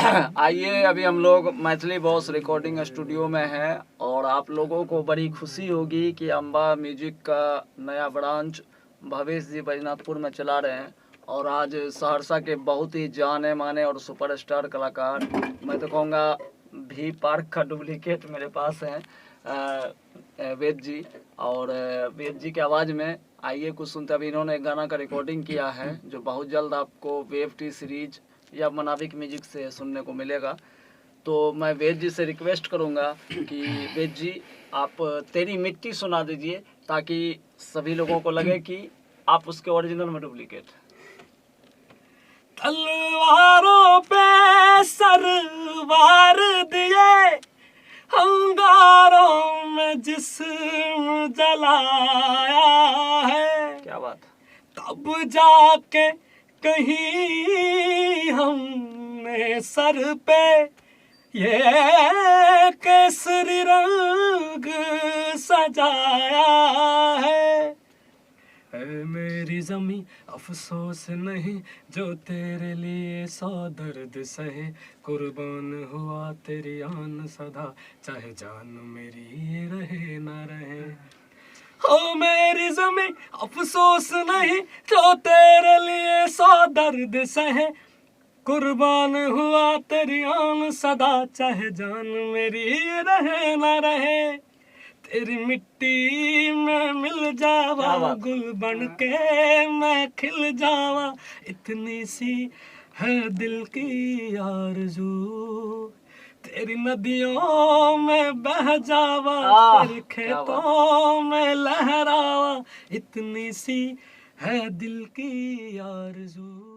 आइए, अभी हम लोग मैथिली बॉस रिकॉर्डिंग स्टूडियो में हैं और आप लोगों को बड़ी खुशी होगी कि अम्बा म्यूजिक का नया ब्रांच भवेश जी बैजनाथपुर में चला रहे हैं। और आज सहरसा के बहुत ही जाने माने और सुपरस्टार कलाकार, मैं तो कहूँगा भी पार्क का डुप्लीकेट मेरे पास हैं, वेद जी। और वेद जी की आवाज़ में आइए कुछ सुनते। अभी इन्होंने एक गाना का रिकॉर्डिंग किया है जो बहुत जल्द आपको वेव टी सीरीज या मनाविक म्यूजिक से सुनने को मिलेगा। तो मैं वेद जी से रिक्वेस्ट करूंगा कि वेद जी आप तेरी मिट्टी सुना दीजिए ताकि सभी लोगों को लगे कि आप उसके ओरिजिनल में डुप्लीकेट। तलवारों पे सरवार दिए, अंगारों में जिस्म जलाया है। क्या बात। तब जाके कहीं हमने सर पे ये केसरी रंग सजाया है। मेरी जमी अफसोस नहीं जो तेरे लिए 100 दर्द सहे, कुर्बान हुआ तेरी आन सदा, चाहे जान मेरी रहे न रहे। ओ मेरी जमी अफसोस नहीं जो तेरे लिए 100 दर्द सहे, कुर्बान हुआ तेरी आन सदा, चाहे जान मेरी रहे न रहे। तेरी मिट्टी में मिल जावा, गुल बन के मैं खिल जावा, इतनी सी है दिल की आरज़ू, तेरी नदियों में बह जावा, तेरे खेतों में लहरावा, इतनी सी है दिल की आरज़ू।